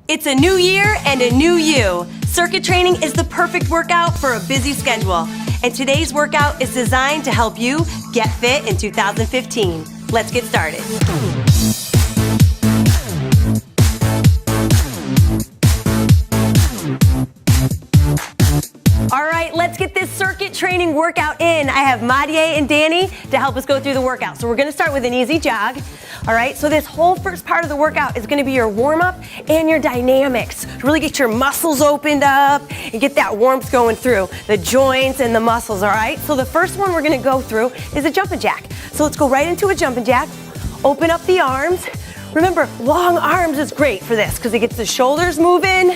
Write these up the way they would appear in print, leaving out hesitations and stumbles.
It's a new year and a new you. Circuit training is the perfect workout for a busy schedule. And today's workout is designed to help you get fit in 2015. Let's get started. All right, let's get this circuit training workout in. I have Madie and Danny to help us go through the workout. So we're gonna start with an easy jog. All right, so this whole first part of the workout is gonna be your warm-up and your dynamics. Really get your muscles opened up and get that warmth going through the joints and the muscles, all right? So the first one we're gonna go through is a jumping jack. So let's go right into a jumping jack. Open up the arms. Remember, long arms is great for this because it gets the shoulders moving.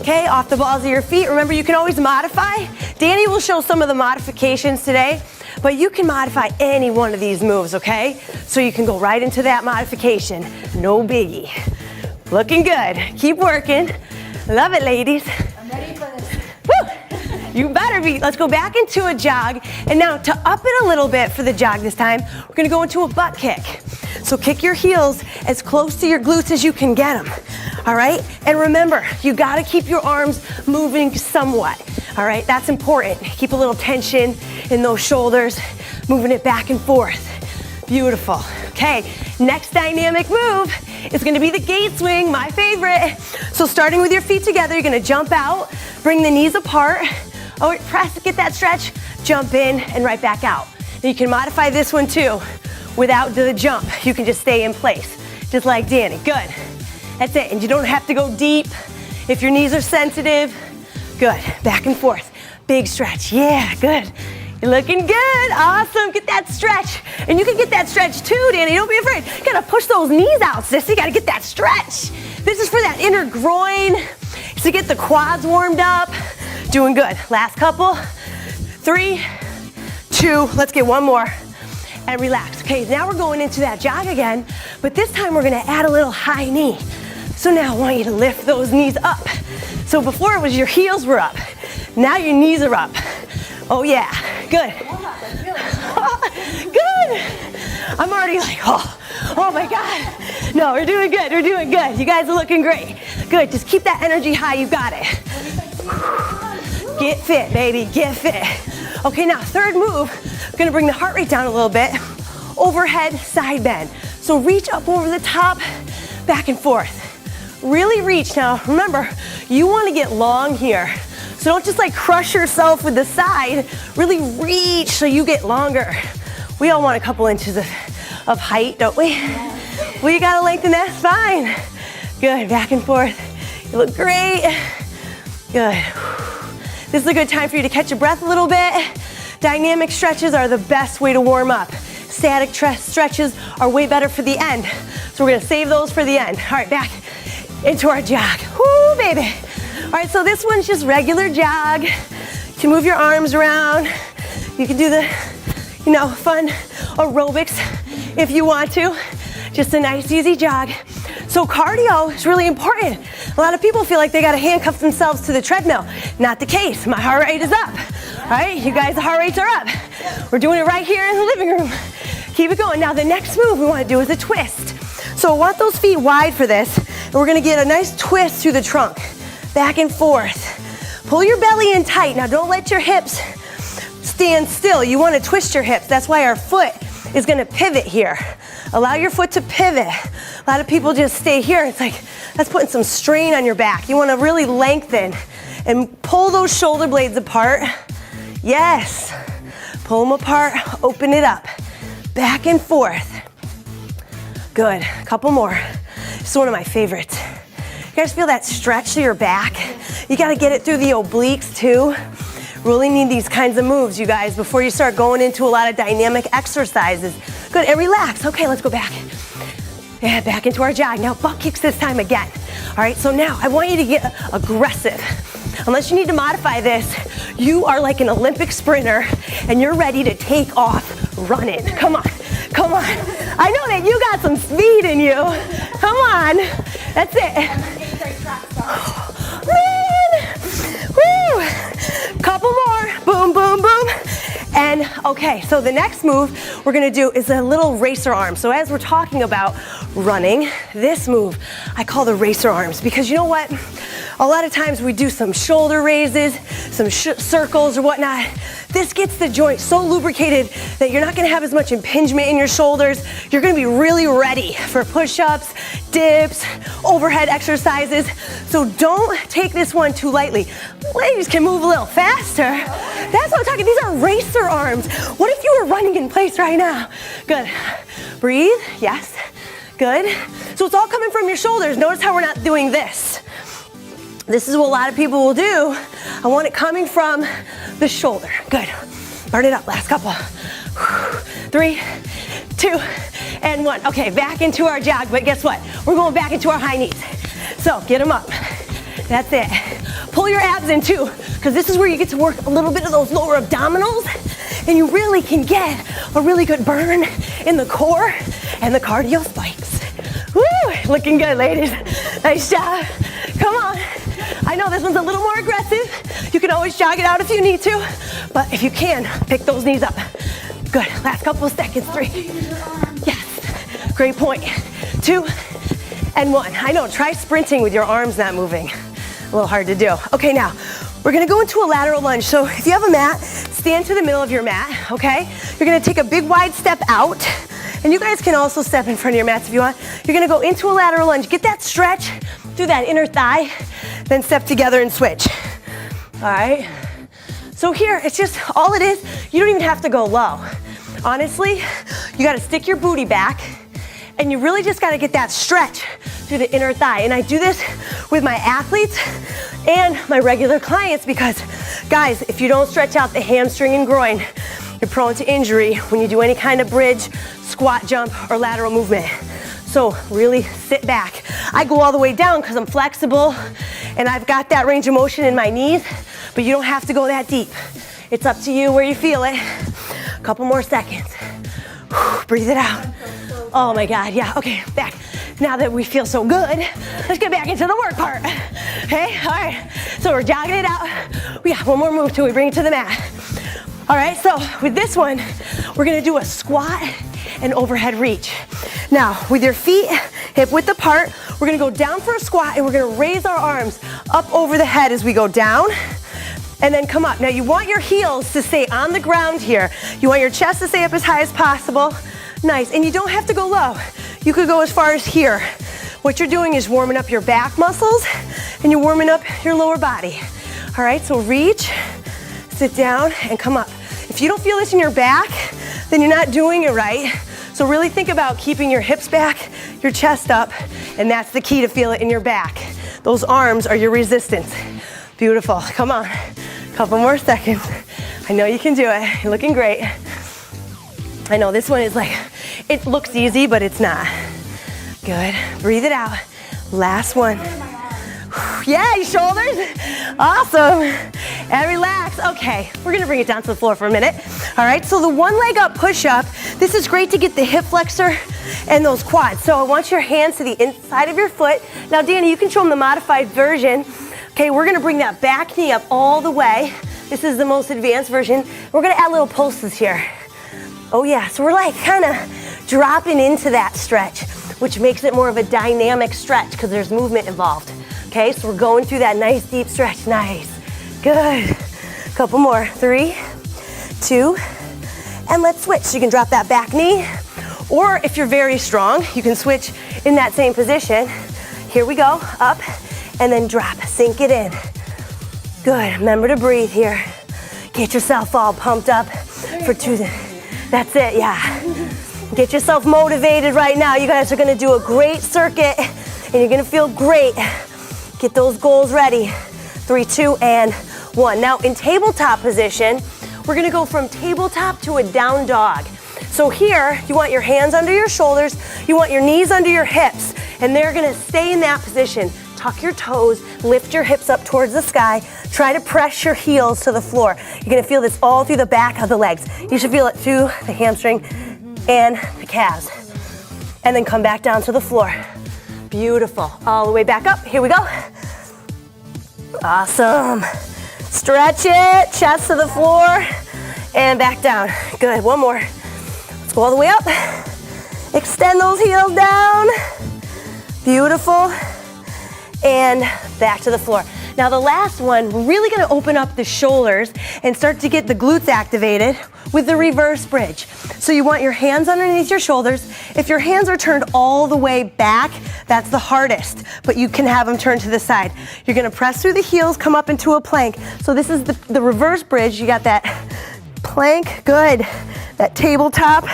Okay, off the balls of your feet. Remember, you can always modify. Danny will show some of the modifications today, but you can modify any one of these moves, okay? So you can go right into that modification. No biggie. Looking good. Keep working. Love it, ladies. I'm ready for this. Woo! You better be. Let's go back into a jog. And now to up it a little bit for the jog this time, we're gonna go into a butt kick. So kick your heels as close to your glutes as you can get them. All right, and remember, you gotta keep your arms moving somewhat. All right, that's important. Keep a little tension in those shoulders, moving it back and forth. Beautiful. Okay, next dynamic move is gonna be the gate swing, my favorite. So starting with your feet together, you're gonna jump out, bring the knees apart. Oh, press, get that stretch, jump in and right back out. And you can modify this one too. Without the jump, you can just stay in place, just like Danny. Good. That's it, and you don't have to go deep if your knees are sensitive. Good, back and forth. Big stretch, yeah, good. You're looking good, awesome, get that stretch. And you can get that stretch too, Danny, don't be afraid. You gotta push those knees out, sis, you gotta get that stretch. This is for that inner groin, to get the quads warmed up. Doing good, last couple. 3, 2, let's get one more. And relax. Okay, now we're going into that jog again, but this time we're gonna add a little high knee. So now I want you to lift those knees up. So before it was your heels were up, now your knees are up. Oh yeah, good. Good. I'm already like, oh my God. No, we're doing good, we're doing good. You guys are looking great. Good, just keep that energy high, you got it. Get fit, baby, get fit. Okay, now third move, we're gonna bring the heart rate down a little bit. Overhead side bend. So reach up over the top, back and forth. Really reach. Now remember, you wanna get long here. So don't just like crush yourself with the side, really reach so you get longer. We all want a couple inches of height, don't we? Well, you gotta lengthen that spine. Good, back and forth. You look great. Good. This is a good time for you to catch your breath a little bit. Dynamic stretches are the best way to warm up. Static stretches are way better for the end. So we're gonna save those for the end. All right, back into our jog. Woo, baby. All right, so this one's just regular jog. You can move your arms around. You can do the, fun aerobics if you want to. Just a nice, easy jog. So cardio is really important. A lot of people feel like they gotta handcuff themselves to the treadmill. Not the case. My heart rate is up. All right, you guys, the heart rates are up. We're doing it right here in the living room. Keep it going. Now the next move we wanna do is a twist. So I want those feet wide for this, and we're gonna get a nice twist through the trunk. Back and forth. Pull your belly in tight. Now don't let your hips stand still. You wanna twist your hips. That's why our foot is gonna pivot here. Allow your foot to pivot. A lot of people just stay here. It's like, that's putting some strain on your back. You wanna really lengthen and pull those shoulder blades apart. Yes. Pull them apart, open it up. Back and forth. Good, a couple more. This is one of my favorites. You guys feel that stretch to your back? You gotta get it through the obliques too. Really need these kinds of moves, you guys, before you start going into a lot of dynamic exercises. Good, and relax. Okay, let's go back. Yeah, back into our jog. Now butt kicks this time again. All right, so now I want you to get aggressive. Unless you need to modify this, you are like an Olympic sprinter and you're ready to take off running. Come on, come on. I know that you got some speed in you. Come on, that's it. Man, woo. Couple more, boom, boom, boom. And okay, so the next move we're gonna do is a little racer arm. So as we're talking about running. This move I call the racer arms, because you know what? A lot of times we do some shoulder raises, some circles or whatnot. This gets the joint so lubricated that you're not gonna have as much impingement in your shoulders. You're gonna be really ready for push-ups, dips, overhead exercises. So don't take this one too lightly. Ladies can move a little faster. That's what I'm talking, these are racer arms. What if you were running in place right now? Good, breathe, yes, good. So it's all coming from your shoulders. Notice how we're not doing this. This is what a lot of people will do. I want it coming from the shoulder. Good. Burn it up. Last couple. 3, 2, and 1. Okay, back into our jog, but guess what? We're going back into our high knees. So get them up. That's it. Pull your abs in too, because this is where you get to work a little bit of those lower abdominals, and you really can get a really good burn in the core and the cardio spikes. Woo! Looking good, ladies. Nice job. Come on. I know this one's a little more aggressive. You can always jog it out if you need to, but if you can, pick those knees up. Good, last couple of seconds, 3. Yes, great point. 2 and 1. I know, try sprinting with your arms not moving. A little hard to do. Okay, now, we're gonna go into a lateral lunge. So if you have a mat, stand to the middle of your mat, okay? You're gonna take a big wide step out, and you guys can also step in front of your mats if you want. You're gonna go into a lateral lunge. Get that stretch through that inner thigh, then step together and switch. All right, so here, it's just, all it is, you don't even have to go low. Honestly, you gotta stick your booty back, and you really just gotta get that stretch through the inner thigh. And I do this with my athletes and my regular clients because, guys, if you don't stretch out the hamstring and groin, you're prone to injury when you do any kind of bridge, squat, jump, or lateral movement. So really sit back. I go all the way down because I'm flexible and I've got that range of motion in my knees, but you don't have to go that deep. It's up to you where you feel it. A couple more seconds. Breathe it out. Oh my God, yeah, okay, back. Now that we feel so good, let's get back into the work part. Okay, all right, so we're jogging it out. We got one more move till we bring it to the mat. All right, so with this one, we're gonna do a squat and overhead reach. Now, with your feet hip width apart, we're gonna go down for a squat and we're gonna raise our arms up over the head as we go down and then come up. Now, you want your heels to stay on the ground here. You want your chest to stay up as high as possible. Nice, and you don't have to go low. You could go as far as here. What you're doing is warming up your back muscles and you're warming up your lower body. All right, so reach, sit down, and come up. If you don't feel this in your back, then you're not doing it right. So really think about keeping your hips back, your chest up, and that's the key to feel it in your back. Those arms are your resistance. Beautiful, come on. Couple more seconds. I know you can do it, you're looking great. I know this one is like, it looks easy, but it's not. Good, breathe it out. Last one. Yay, shoulders, awesome. And relax, okay. We're gonna bring it down to the floor for a minute. All right, so the one leg up push-up, this is great to get the hip flexor and those quads. So I want your hands to the inside of your foot. Now, Danny, you can show them the modified version. Okay, we're gonna bring that back knee up all the way. This is the most advanced version. We're gonna add little pulses here. Oh yeah, so we're like kind of dropping into that stretch, which makes it more of a dynamic stretch because there's movement involved. Okay, so we're going through that nice deep stretch, nice, good. Couple more, 3, 2, and let's switch. So you can drop that back knee, or if you're very strong, you can switch in that same position. Here we go, up, and then drop, sink it in. Good, remember to breathe here. Get yourself all pumped up for 2, that's it, yeah. Get yourself motivated right now. You guys are gonna do a great circuit and you're gonna feel great. Get those goals ready. 3, 2, and 1. Now in tabletop position, we're gonna go from tabletop to a down dog. So here, you want your hands under your shoulders, you want your knees under your hips, and they're gonna stay in that position. Tuck your toes, lift your hips up towards the sky, try to press your heels to the floor. You're gonna feel this all through the back of the legs. You should feel it through the hamstring and the calves. And then come back down to the floor. Beautiful, all the way back up, here we go. Awesome. Stretch it, chest to the floor, and back down. Good, one more. Let's go all the way up. Extend those heels down. Beautiful. And back to the floor. Now the last one, we're really gonna open up the shoulders and start to get the glutes activated with the reverse bridge. So you want your hands underneath your shoulders. If your hands are turned all the way back, that's the hardest, but you can have them turned to the side. You're gonna press through the heels, come up into a plank. So this is the reverse bridge. You got that plank, good. That tabletop.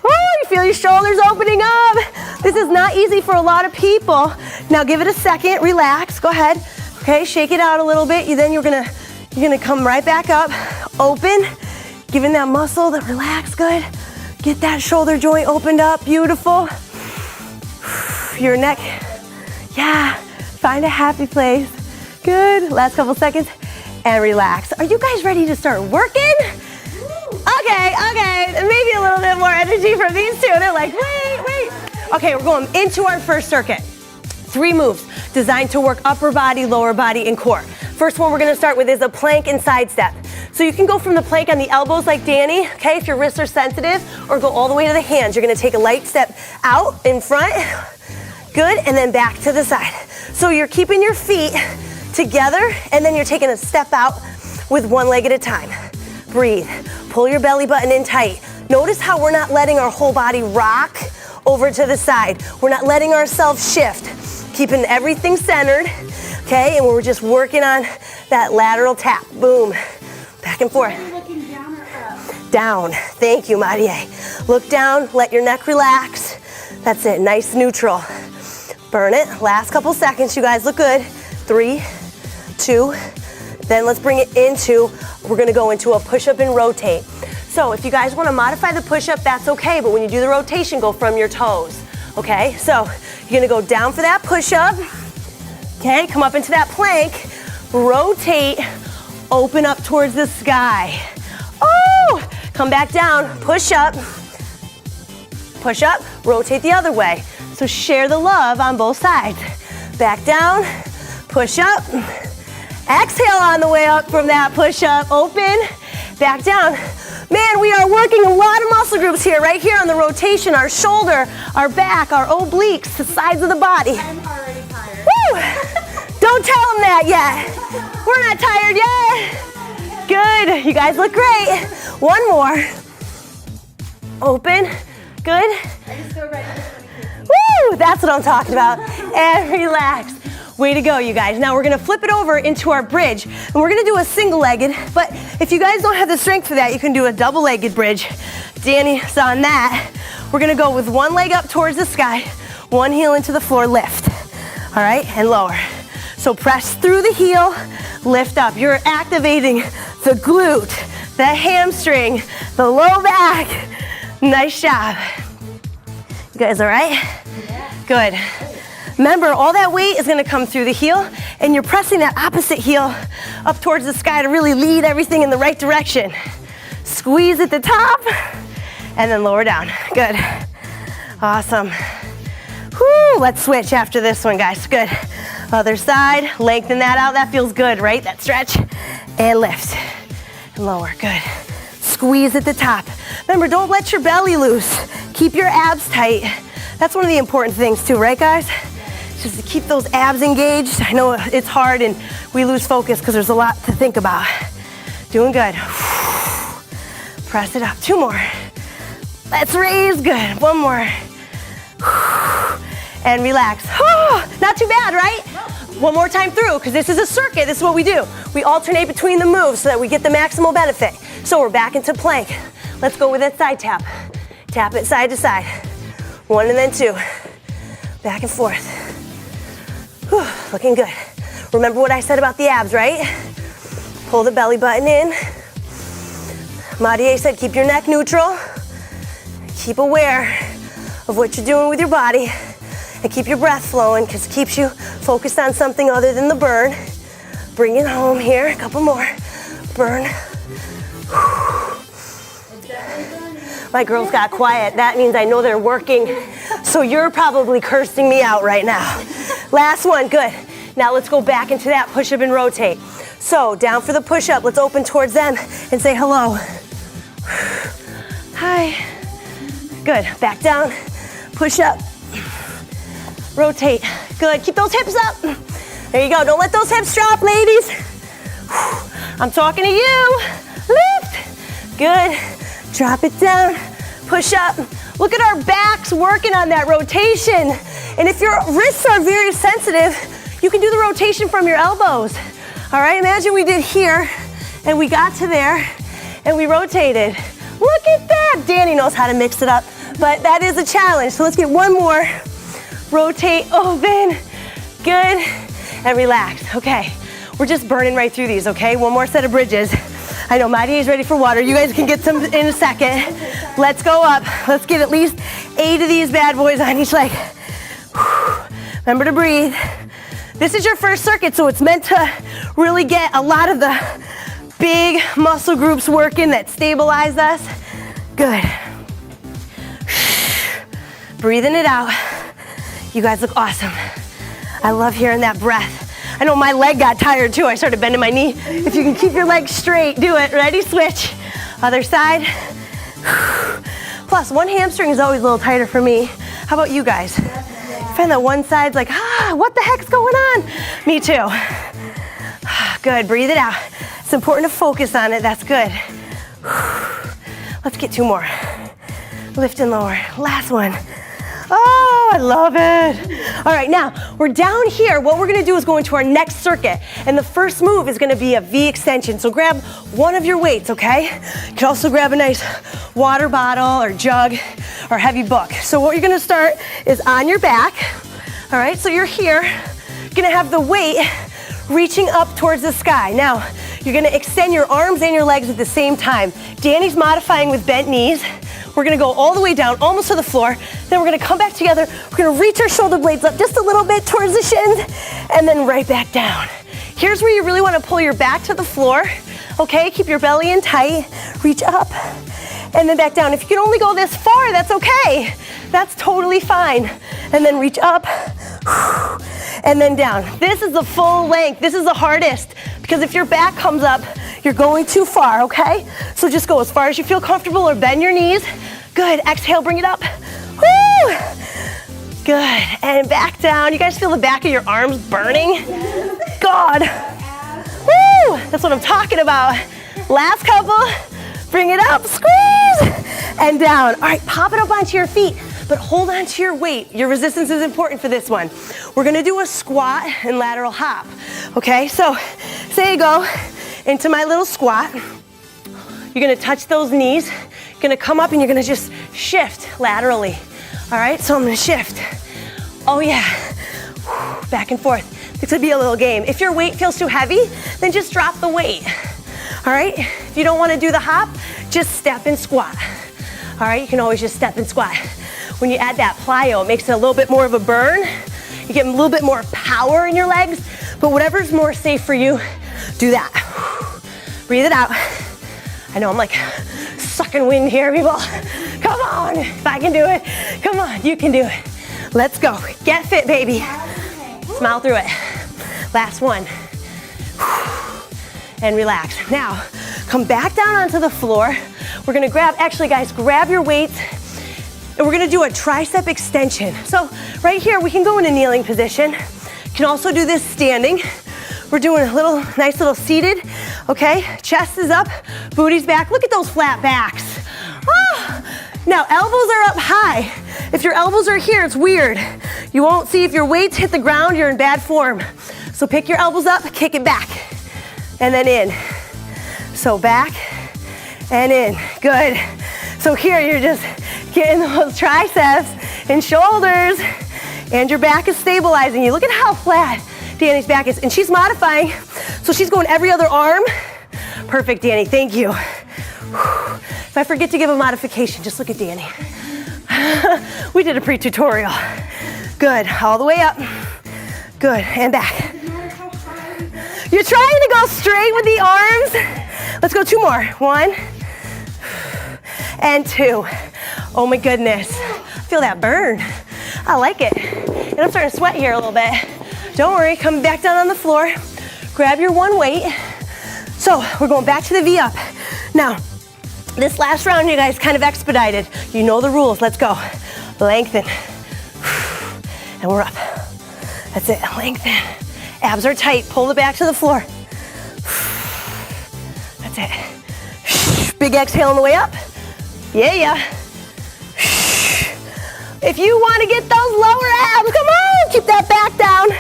Oh, you feel your shoulders opening up. This is not easy for a lot of people. Now give it a second, relax, go ahead. Okay, shake it out a little bit. Then you're gonna come right back up, open, giving that muscle that relax, good. Get that shoulder joint opened up, beautiful. Your neck, yeah, find a happy place. Good, last couple seconds, and relax. Are you guys ready to start working? Okay, maybe a little bit more energy from these two. They're like, wait. Okay, we're going into our first circuit. 3 moves designed to work upper body, lower body, and core. First one we're gonna start with is a plank and side step. So you can go from the plank on the elbows like Danny, okay, if your wrists are sensitive, or go all the way to the hands. You're gonna take a light step out in front, good, and then back to the side. So you're keeping your feet together, and then you're taking a step out with one leg at a time. Breathe, pull your belly button in tight. Notice how we're not letting our whole body rock over to the side. We're not letting ourselves shift. Keeping everything centered, okay? And we're just working on that lateral tap. Boom. Back and forth. Are you looking down or up? Down. Thank you, Marie. Look down, let your neck relax. That's it, nice neutral. Burn it. Last couple seconds, you guys look good. 3, 2, then let's bring it into, we're gonna go into a push-up and rotate. So if you guys wanna modify the push-up, that's okay, but when you do the rotation, go from your toes. Okay, so you're gonna go down for that push-up. Okay, come up into that plank, rotate, open up towards the sky. Oh, come back down, push up, rotate the other way. So share the love on both sides. Back down, push up, exhale on the way up from that push-up, open, back down. Man, we are working a lot of muscle groups here, right here on the rotation, our shoulder, our back, our obliques, the sides of the body. I'm already tired. Woo! Don't tell them that yet. We're not tired yet. Good, you guys look great. One more. Open, good. I just go right into Woo, that's what I'm talking about. And relax. Way to go, you guys. Now we're gonna flip it over into our bridge, and we're gonna do a single-legged, but if you guys don't have the strength for that, you can do a double-legged bridge. Danny's on that. We're gonna go with one leg up towards the sky, one heel into the floor, lift. All right, and lower. So press through the heel, lift up. You're activating the glute, the hamstring, the low back. Nice job. You guys all right? Yeah. Good. Remember, all that weight is gonna come through the heel, and you're pressing that opposite heel up towards the sky to really lead everything in the right direction. Squeeze at the top, and then lower down. Good. Awesome. Whew, let's switch after this one, guys. Good. Other side, lengthen that out. That feels good, right? That stretch. And lift. And lower, good. Squeeze at the top. Remember, don't let your belly loose. Keep your abs tight. That's one of the important things too, right, guys? Just to keep those abs engaged. I know it's hard and we lose focus because there's a lot to think about. Doing good. Press it up. 2 more. Let's raise. Good. 1 more. And relax. Not too bad, right? One more time through, because this is a circuit. This is what we do. We alternate between the moves so that we get the maximal benefit. So we're back into plank. Let's go with that side tap. Tap it side to side. 1 and then 2. Back and forth. Whew, looking good. Remember what I said about the abs, right? Pull the belly button in. Marie said keep your neck neutral. Keep aware of what you're doing with your body. And keep your breath flowing, because it keeps you focused on something other than the burn. Bring it home here. A couple more. Burn. My girls got quiet. That means I know they're working. So you're probably cursing me out right now. Last one, good. Now let's go back into that push-up and rotate. So down for the push-up, let's open towards them and say hello. Hi. Good, back down, push up. rotate. Good, keep those hips up. There you go, don't let those hips drop, ladies. I'm talking to you. Lift, good. Drop it down, push up. Look at our backs working on that rotation. And if your wrists are very sensitive, you can do the rotation from your elbows. All right, imagine we did here and we got to there and we rotated. Look at that. Danny knows how to mix it up, but that is a challenge. So let's get one more. Rotate, open, good, and relax. Okay, we're just burning right through these, okay? One more set of bridges. I know Maddie is ready for water. You guys can get some in a second. Let's go up. Let's get at least 8 of these bad boys on each leg. Remember to breathe. This is your first circuit, so it's meant to really get a lot of the big muscle groups working that stabilize us. Good. Breathing it out. You guys look awesome. I love hearing that breath. I know my leg got tired too. I started bending my knee. If you can keep your legs straight, do it. Ready? Switch. Other side. Plus, one hamstring is always a little tighter for me. How about you guys? I find that one side's like, what the heck's going on? Me too. Good, breathe it out. It's important to focus on it, that's good. Let's get 2 more. Lift and lower, last one. Oh, I love it. All right, now we're down here. What we're gonna do is go into our next circuit. And the first move is gonna be a V extension. So grab one of your weights, okay? You can also grab a nice water bottle or jug or heavy book. So what you're gonna start is on your back. All right, so you're here. You're gonna have the weight reaching up towards the sky. Now, you're gonna extend your arms and your legs at the same time. Danny's modifying with bent knees. We're gonna go all the way down, almost to the floor. Then we're gonna come back together. We're gonna reach our shoulder blades up just a little bit towards the shins, and then right back down. Here's where you really wanna pull your back to the floor, okay? Keep your belly in tight, reach up, and then back down. If you can only go this far, that's okay. That's totally fine. And then reach up, and then down. This is the full length. This is the hardest, because if your back comes up, you're going too far, okay? So just go as far as you feel comfortable or bend your knees. Good, exhale, bring it up. Woo! Good, and back down. You guys feel the back of your arms burning? God. Woo! That's what I'm talking about. Last couple, bring it up, squeeze, and down. All right, pop it up onto your feet, but hold on to your weight. Your resistance is important for this one. We're gonna do a squat and lateral hop, okay? So, say you go into my little squat. You're gonna touch those knees. You're gonna come up and you're gonna just shift laterally. All right, so I'm gonna shift. Oh yeah, back and forth. This could be a little game. If your weight feels too heavy, then just drop the weight. All right, if you don't wanna do the hop, just step and squat. All right, you can always just step and squat. When you add that plyo, it makes it a little bit more of a burn. You get a little bit more power in your legs, but whatever's more safe for you, do that. Breathe it out. I know I'm like sucking wind here, people. Come on, if I can do it. Come on, you can do it. Let's go. Get fit, baby. Smile through it. Last one. And relax. Now, come back down onto the floor. We're gonna grab, actually guys, grab your weights, and we're gonna do a tricep extension. So right here, we can go in a kneeling position. You can also do this standing. We're doing a little, nice little seated, okay? Chest is up, booty's back. Look at those flat backs. Oh. Now, elbows are up high. If your elbows are here, it's weird. You won't see if your weights hit the ground, you're in bad form. So pick your elbows up, kick it back, and then in. So back and in, good. So here you're just getting those triceps and shoulders, and your back is stabilizing you. Look at how flat Danny's back is, and she's modifying, so she's going every other arm. Perfect, Danny, thank you. If I forget to give a modification, just look at Danny. We did a pre-tutorial. Good, all the way up. Good, and back. You're trying to go straight with the arms. Let's go 2 more. 1 and 2. Oh my goodness, feel that burn. I like it. And I'm starting to sweat here a little bit. Don't worry, come back down on the floor. Grab your one weight. So we're going back to the V up. Now, this last round, you guys kind of expedited. You know the rules, let's go. Lengthen. and we're up. That's it, lengthen. Abs are tight, pull it back to the floor. That's it. Big exhale on the way up. Yeah. If you want to get those lower abs, come on, keep that back down.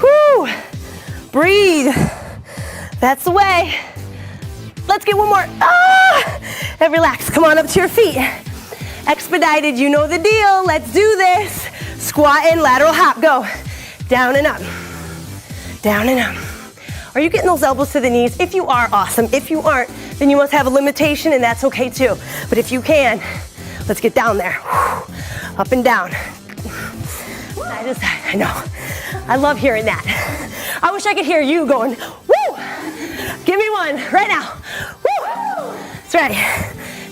Whew. Breathe. That's the way. Let's get one more. And relax. Come on up to your feet. Expedited, you know the deal. Let's do this. Squat in, lateral hop, go. Down and up. Down and up. Are you getting those elbows to the knees? If you are, awesome. If you aren't, then you must have a limitation, and that's okay too. But if you can, let's get down there. Up and down. Side to side, I know. I love hearing that. I wish I could hear you going, woo! Give me one right now. Woo! That's right.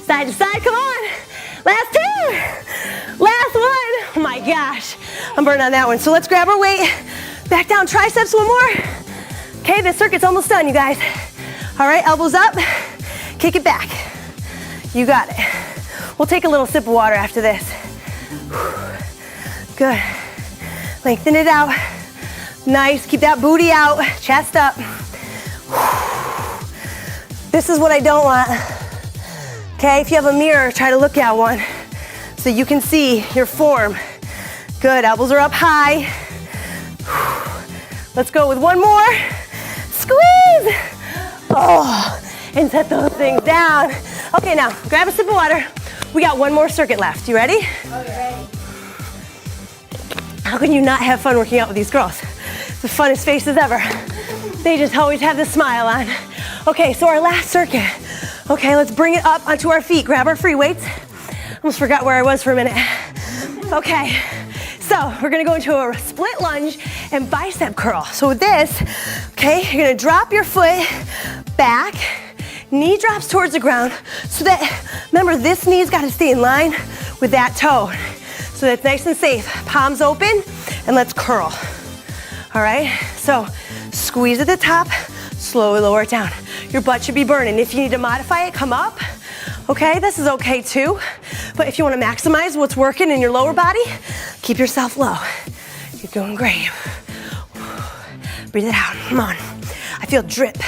Side to side, come on. Last two. Last one. Oh my gosh. I'm burning on that one. So let's grab our weight. Back down, triceps, one more. Okay, this circuit's almost done, you guys. All right, elbows up. Kick it back. You got it. We'll take a little sip of water after this. Good. Lengthen it out. Nice, keep that booty out, chest up. This is what I don't want. Okay, if you have a mirror, try to look at one so you can see your form. Good, elbows are up high. Let's go with one more. Squeeze. Oh, and set those things down. Okay, now grab a sip of water. We got one more circuit left. You ready? Okay. How can you not have fun working out with these girls? The funnest faces ever. They just always have the smile on. Okay, so our last circuit. Okay, let's bring it up onto our feet. Grab our free weights. Almost forgot where I was for a minute. Okay, so we're gonna go into a split lunge and bicep curl. So with this, okay, you're gonna drop your foot back, knee drops towards the ground, so that, remember, this knee's gotta stay in line with that toe. So that's nice and safe. Palms open, and let's curl. All right, so squeeze at the top, slowly lower it down. Your butt should be burning. If you need to modify it, come up. Okay, this is okay too. But if you want to maximize what's working in your lower body, keep yourself low. You're doing great. Breathe it out, come on. I feel drip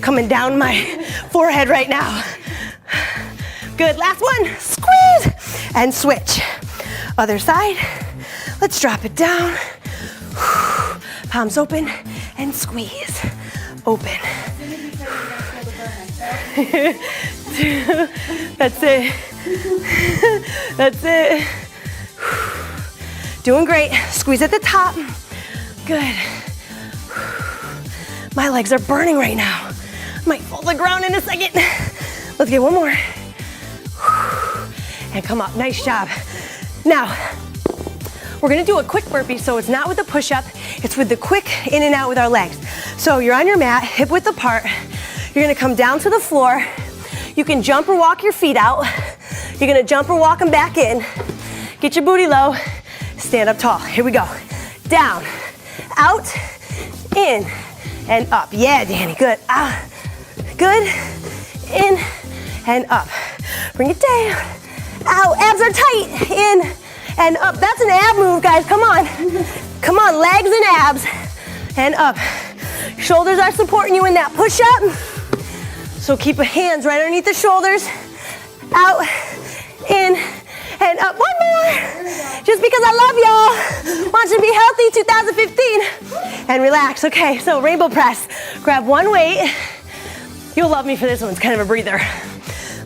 coming down my forehead right now. Good, last one, squeeze, and switch. Other side, let's drop it down. Palms open and squeeze. Open. That's it. That's it. Doing great. Squeeze at the top. Good. My legs are burning right now. Might fall to the ground in a second. Let's get one more. And come up. Nice job. Now, we're gonna do a quick burpee, so it's not with the push-up, it's with the quick in and out with our legs. So you're on your mat, hip width apart. You're gonna come down to the floor. You can jump or walk your feet out. You're gonna jump or walk them back in. Get your booty low, stand up tall. Here we go. Down, out, in, and up. Yeah, Danny, good. Out, good, in, and up. Bring it down, out, abs are tight, in, and up. That's an ab move, guys, come on. Come on, legs and abs, and up. Shoulders are supporting you in that push-up. So keep your hands right underneath the shoulders. Out, in, and up. One more. Just because I love y'all. Want you to be healthy 2015. And relax. Okay, so rainbow press. Grab one weight. You'll love me for this one. It's kind of a breather.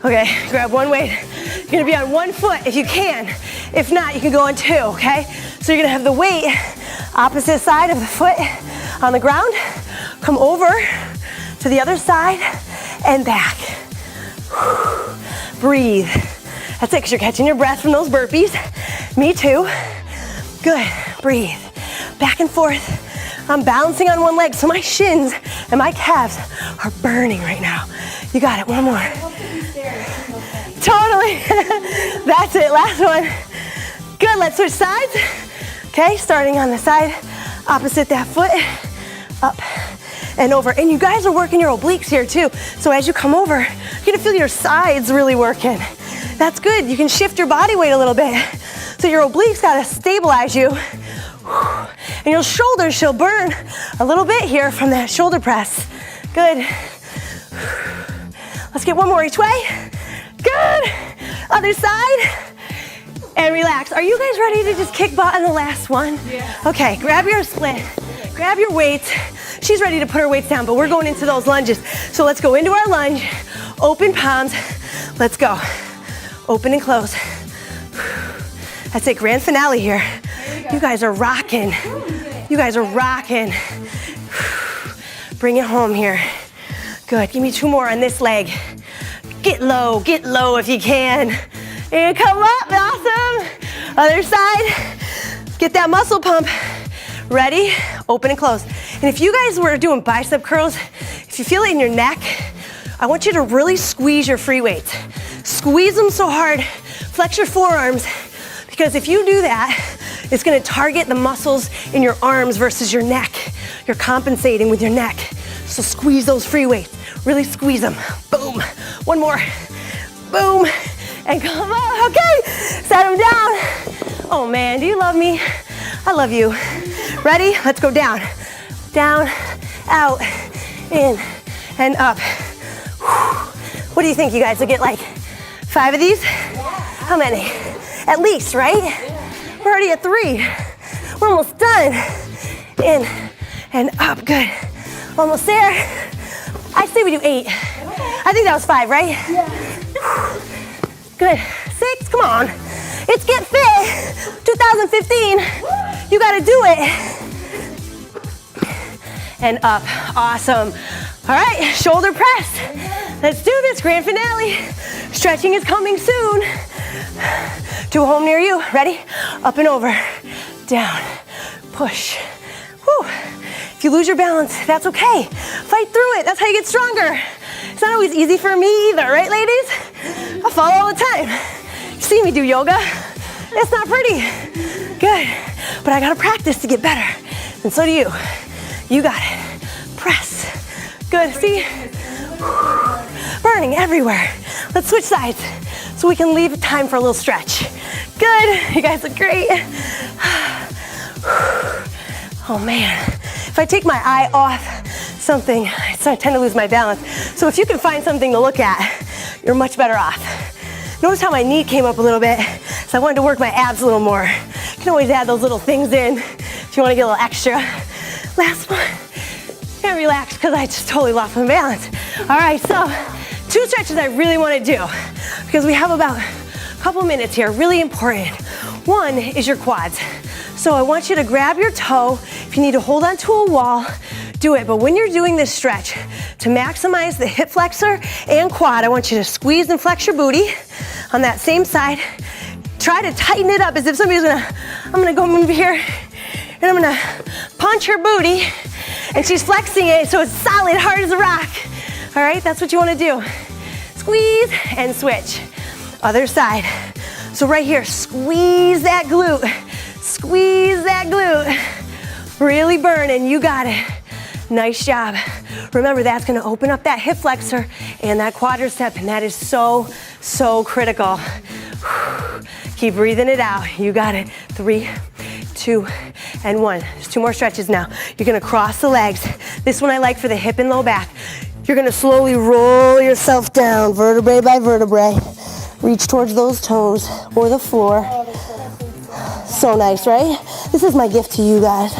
Okay, grab one weight. You're gonna be on one foot if you can. If not, you can go on two, okay? So you're gonna have the weight opposite side of the foot on the ground. Come over to the other side and back. Breathe. That's it, because you're catching your breath from those burpees. Me too. Good, breathe. Back and forth. I'm balancing on one leg, so my shins and my calves are burning right now. You got it, one more. Totally. That's it, last one. Good, let's switch sides. Okay, starting on the side opposite that foot. Up and over. And you guys are working your obliques here too. So as you come over, you're gonna feel your sides really working. That's good. You can shift your body weight a little bit. So your obliques gotta stabilize you And your shoulders should burn a little bit here from that shoulder press. Good. Let's get one more each way. Good. Other side. And relax. Are you guys ready to just kick butt on the last one? Yeah. Okay, grab your split. Grab your weights. She's ready to put her weights down, but we're going into those lunges. So let's go into our lunge. Open palms. Let's go. Open and close. That's it, grand finale here. You guys are rocking. You guys are rocking. Bring it home here. Good, give me 2 more on this leg. Get low if you can. And come up, awesome. Other side, get that muscle pump. Ready, open and close. And if you guys were doing bicep curls, if you feel it in your neck, I want you to really squeeze your free weights. Squeeze them so hard, flex your forearms, because if you do that, it's gonna target the muscles in your arms versus your neck. You're compensating with your neck. So squeeze those free weights, really squeeze them. Boom, 1 more, boom, and come on, okay, set them down. Oh man, do you love me? I love you. Ready? Let's go down, down, out, in, and up. What do you think, you guys? Will get like 5 of these? How many? At least, right? We're already at 3. We're almost done. In and up, good. Almost there. I say we do 8. I think that was 5, right? Yeah. Good. 6, come on. It's Get Fit 2015. You gotta do it. And up, awesome. All right, shoulder press. Let's do this, grand finale. Stretching is coming soon. To a home near you, ready? Up and over, down, push. Whew. If you lose your balance, that's okay. Fight through it, that's how you get stronger. It's not always easy for me either, right ladies? I fall all the time. You see me do yoga, it's not pretty. Good, but I gotta practice to get better. And so do you. You got it. Press. Good, see? Burning everywhere. Let's switch sides so we can leave time for a little stretch. Good, you guys look great. Oh man, if I take my eye off something, I tend to lose my balance. So if you can find something to look at, you're much better off. Notice how my knee came up a little bit, so I wanted to work my abs a little more. You can always add those little things in if you want to get a little extra. Last one. And relax because I just totally lost my balance. All right, so 2 stretches I really want to do because we have about a couple minutes here, really important. One is your quads. So I want you to grab your toe. If you need to hold onto a wall, do it. But when you're doing this stretch, to maximize the hip flexor and quad, I want you to squeeze and flex your booty on that same side. Try to tighten it up as if somebody's I'm gonna go move here and I'm gonna punch her booty and she's flexing it so it's solid, hard as a rock. All right, that's what you wanna do. Squeeze and switch. Other side. So right here, squeeze that glute. Squeeze that glute. Really burning, you got it. Nice job. Remember, that's gonna open up that hip flexor and that quadricep, and that is so, so critical. Keep breathing it out. You got it. 3, 2, and 1. There's 2 more stretches now. You're gonna cross the legs. This one I like for the hip and low back. You're gonna slowly roll yourself down, vertebrae by vertebrae. Reach towards those toes or the floor. So nice, right? This is my gift to you guys.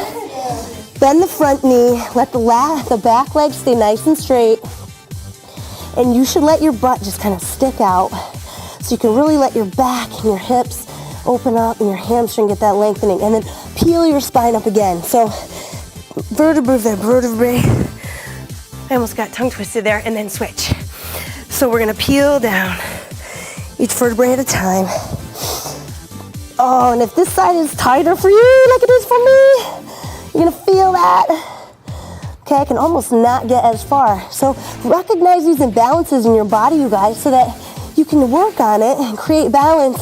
Bend the front knee, let the back leg stay nice and straight. And you should let your butt just kind of stick out so you can really let your back and your hips open up and your hamstring get that lengthening. And then peel your spine up again. So vertebrae, vertebrae. I almost got tongue twisted there, and then switch. So we're gonna peel down each vertebrae at a time. Oh, and if this side is tighter for you like it is for me, you're gonna feel that. Okay, I can almost not get as far. So recognize these imbalances in your body, you guys, so that you can work on it and create balance,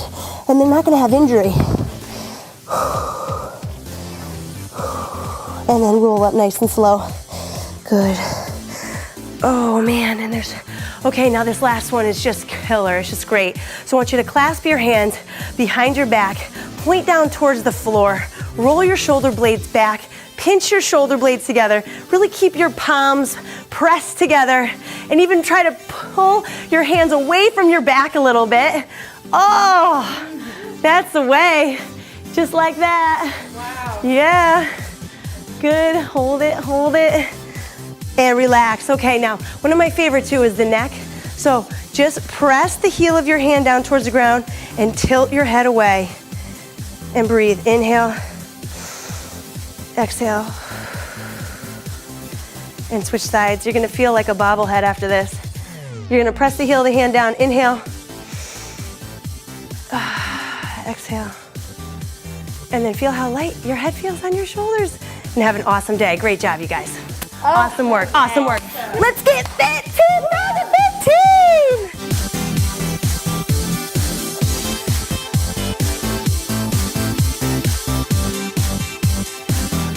and they're not gonna have injury. And then roll up nice and slow. Good. Oh man, and there's, okay, now this last one is just killer, it's just great. So I want you to clasp your hands behind your back, point down towards the floor, roll your shoulder blades back pinch your shoulder blades together. Really keep your palms pressed together, and even try to pull your hands away from your back a little bit. Oh, that's the way. Just like that. Wow. Yeah. Good. Hold it. And relax. Okay, now, one of my favorite too is the neck. So just press the heel of your hand down towards the ground and tilt your head away. And breathe. Inhale. Exhale. And switch sides. You're gonna feel like a bobblehead after this. You're gonna press the heel of the hand down. Inhale. Exhale. And then feel how light your head feels on your shoulders. And have an awesome day. Great job, you guys. Awesome work. Awesome work. Let's get fit 2015!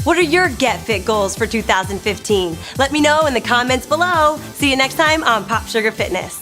What are your Get Fit goals for 2015? Let me know in the comments below. See you next time on Pop Sugar Fitness.